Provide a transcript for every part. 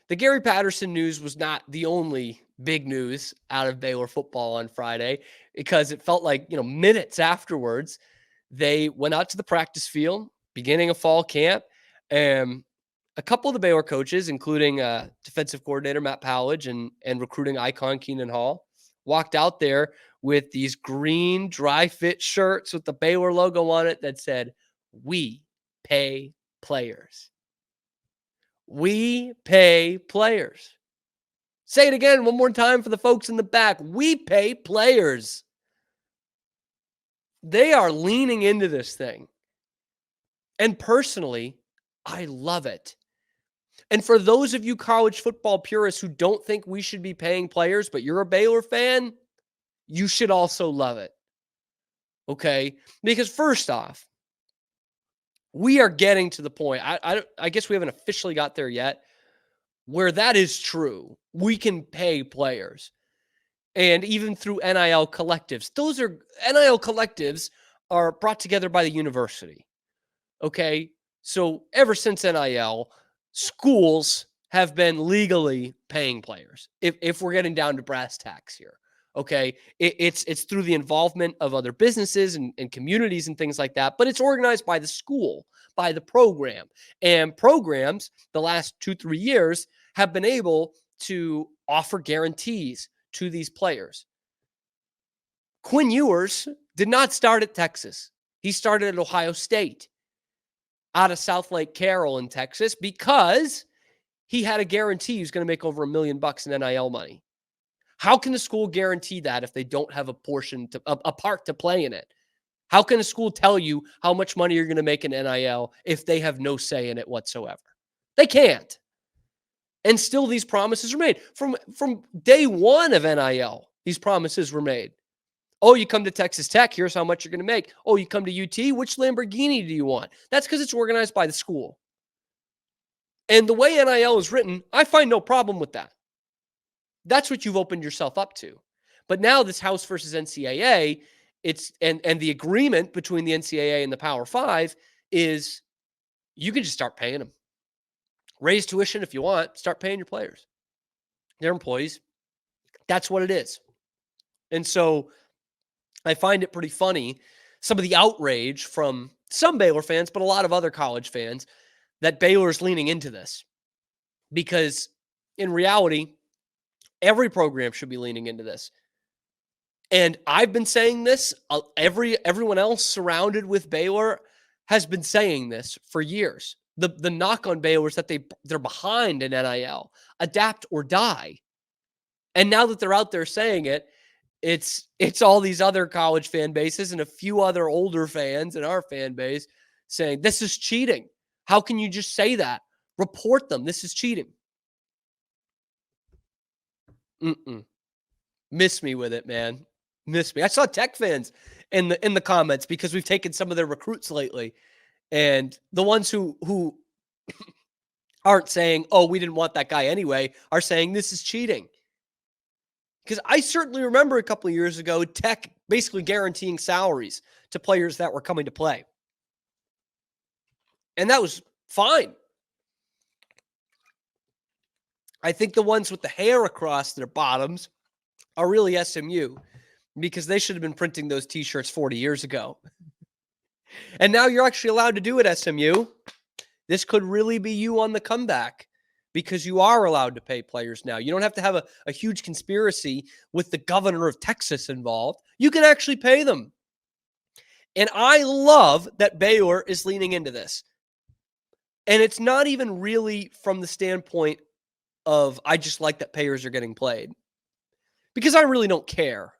The Gary Patterson news was not the only big news out of Baylor football on Friday, because it felt like, minutes afterwards, they went out to the practice field, beginning of fall camp, and a couple of the Baylor coaches, including defensive coordinator Matt Powledge and recruiting icon Khenon Hall, walked out there with these green dry fit shirts with the Baylor logo on it that said, "We pay players. We pay players." Say it again one more time for the folks in the back. We pay players. They are leaning into this thing. And personally, I love it. And for those of you college football purists who don't think we should be paying players, but you're a Baylor fan, you should also love it. Okay? Because first off, we are getting to the point, I guess we haven't officially got there yet, where that is true. We can pay players. And even through NIL collectives. NIL collectives are brought together by the university. Okay? So ever since NIL, schools have been legally paying players. If we're getting down to brass tacks here. Okay? It's through the involvement of other businesses and communities and things like that, but it's organized by the school, by the program. And programs, the last 2-3 years, have been able to offer guarantees to these players. Quinn Ewers did not start at Texas. He started at Ohio State out of South Lake Carroll in Texas because he had a guarantee he was going to make over $1 million in NIL money. How can the school guarantee that if they don't have a part to play in it? How can a school tell you how much money you're going to make in NIL if they have no say in it whatsoever? They can't. And still these promises are made. From day one of NIL, these promises were made. Oh, you come to Texas Tech, here's how much you're going to make. Oh, you come to UT, which Lamborghini do you want? That's because it's organized by the school. And the way NIL is written, I find no problem with that. That's what you've opened yourself up to. But now this House versus NCAA, and the agreement between the NCAA and the Power Five is you can just start paying them. Raise tuition if you want. Start paying your players. They're employees. That's what it is. And so I find it pretty funny, some of the outrage from some Baylor fans, but a lot of other college fans, that Baylor's leaning into this. Because in reality, every program should be leaning into this. And I've been saying this. Everyone else surrounded with Baylor has been saying this for years. The knock on Baylor is that they're behind in NIL. Adapt or die. And now that they're out there saying it, it's all these other college fan bases and a few other older fans in our fan base saying, this is cheating. How can you just say that? Report them. This is cheating. Miss me with it, man. Miss me. I saw Tech fans in the comments because we've taken some of their recruits lately. And the ones who aren't saying, oh, we didn't want that guy anyway, are saying this is cheating. Because I certainly remember a couple of years ago, Tech basically guaranteeing salaries to players that were coming to play. And that was fine. I think the ones with the hair across their bottoms are really SMU, because they should have been printing those T-shirts 40 years ago. And now you're actually allowed to do it, SMU. This could really be you on the comeback, because you are allowed to pay players now. You don't have to have a huge conspiracy with the governor of Texas involved. You can actually pay them. And I love that Baylor is leaning into this. And it's not even really from the standpoint of, I just like that players are getting played. Because I really don't care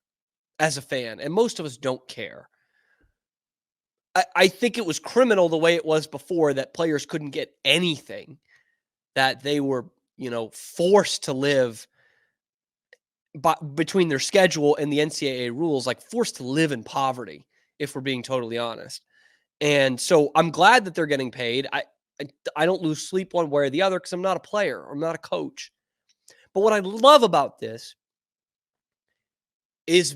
as a fan, and most of us don't care. I think it was criminal the way it was before, that players couldn't get anything, that they were, forced to live between their schedule and the NCAA rules, like forced to live in poverty, if we're being totally honest. And so I'm glad that they're getting paid. I don't lose sleep one way or the other because I'm not a player. I'm not a coach. But what I love about this is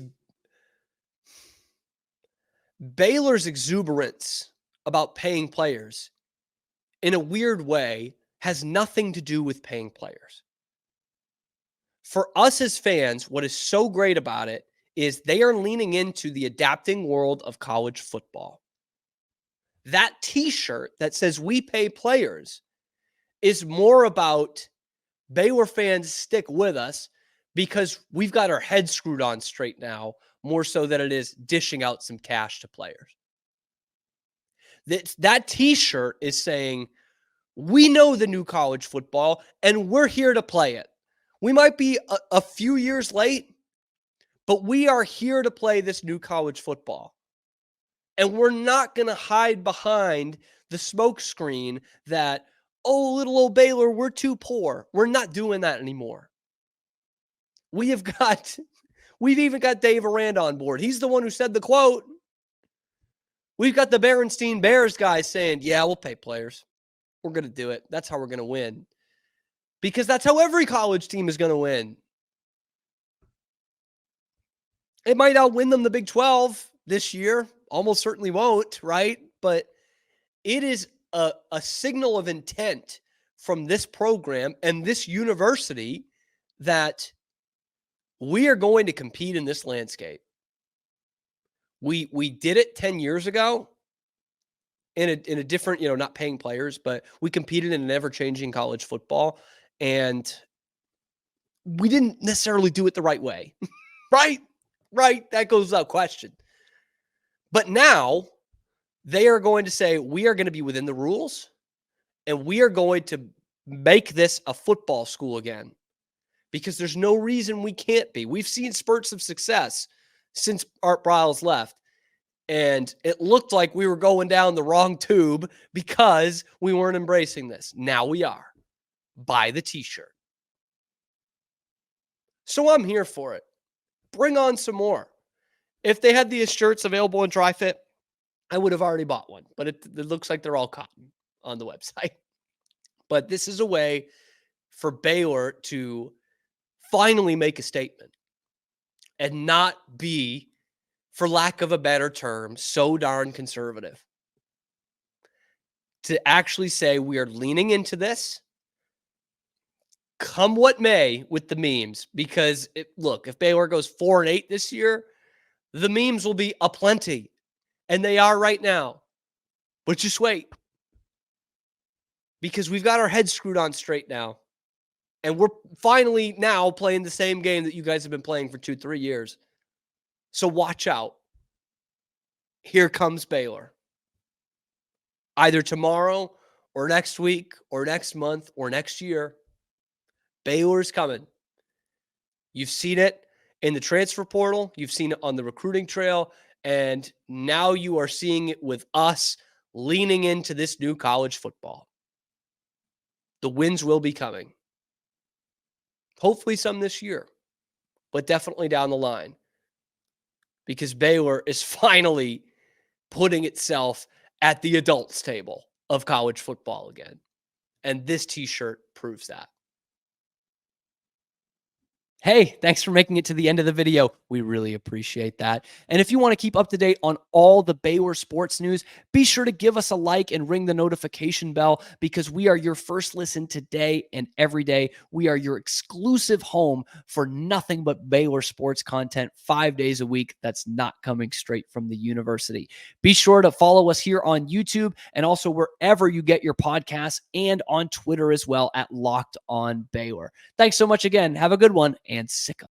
Baylor's exuberance about paying players, in a weird way, has nothing to do with paying players. For us as fans, what is so great about it is they are leaning into the adapting world of college football. That t-shirt that says we pay players is more about Baylor fans stick with us because we've got our heads screwed on straight now, more so than it is dishing out some cash to players. That t-shirt is saying, we know the new college football and we're here to play it. We might be a few years late, but we are here to play this new college football. And we're not going to hide behind the smoke screen that, oh, little old Baylor, we're too poor. We're not doing that anymore. We've even got Dave Aranda on board. He's the one who said the quote. We've got the Berenstein Bears guys saying, yeah, we'll pay players. We're going to do it. That's how we're going to win. Because that's how every college team is going to win. It might outwin them the Big 12 this year. Almost certainly won't, right? But it is a signal of intent from this program and this university that we are going to compete in this landscape. We did it 10 years ago in a different, not paying players, but we competed in an ever-changing college football, and we didn't necessarily do it the right way. Right? That goes without question. But now they are going to say, we are going to be within the rules, and we are going to make this a football school again, because there's no reason we can't be. We've seen spurts of success since Art Briles left, and it looked like we were going down the wrong tube because we weren't embracing this. Now we are. Buy the t-shirt. So I'm here for it. Bring on some more. If they had these shirts available in dry fit, I would have already bought one, but it looks like they're all cotton on the website. But this is a way for Baylor to finally make a statement and not be, for lack of a better term, so darn conservative. To actually say we are leaning into this, come what may with the memes, because look, if Baylor goes 4-8 this year, the memes will be aplenty, and they are right now. But just wait, because we've got our heads screwed on straight now, and we're finally now playing the same game that you guys have been playing for 2-3 years. So watch out. Here comes Baylor. Either tomorrow or next week or next month or next year, Baylor's coming. You've seen it in the transfer portal. You've seen it on the recruiting trail. And now you are seeing it with us leaning into this new college football. The wins will be coming. Hopefully some this year, but definitely down the line. Because Baylor is finally putting itself at the adults table of college football again. And this t-shirt proves that. Hey, thanks for making it to the end of the video. We really appreciate that. And if you want to keep up to date on all the Baylor sports news, be sure to give us a like and ring the notification bell, because we are your first listen today and every day. We are your exclusive home for nothing but Baylor sports content 5 days a week that's not coming straight from the university. Be sure to follow us here on YouTube and also wherever you get your podcasts, and on Twitter as well at Locked On Baylor. Thanks so much again. Have a good one. And sick 'em.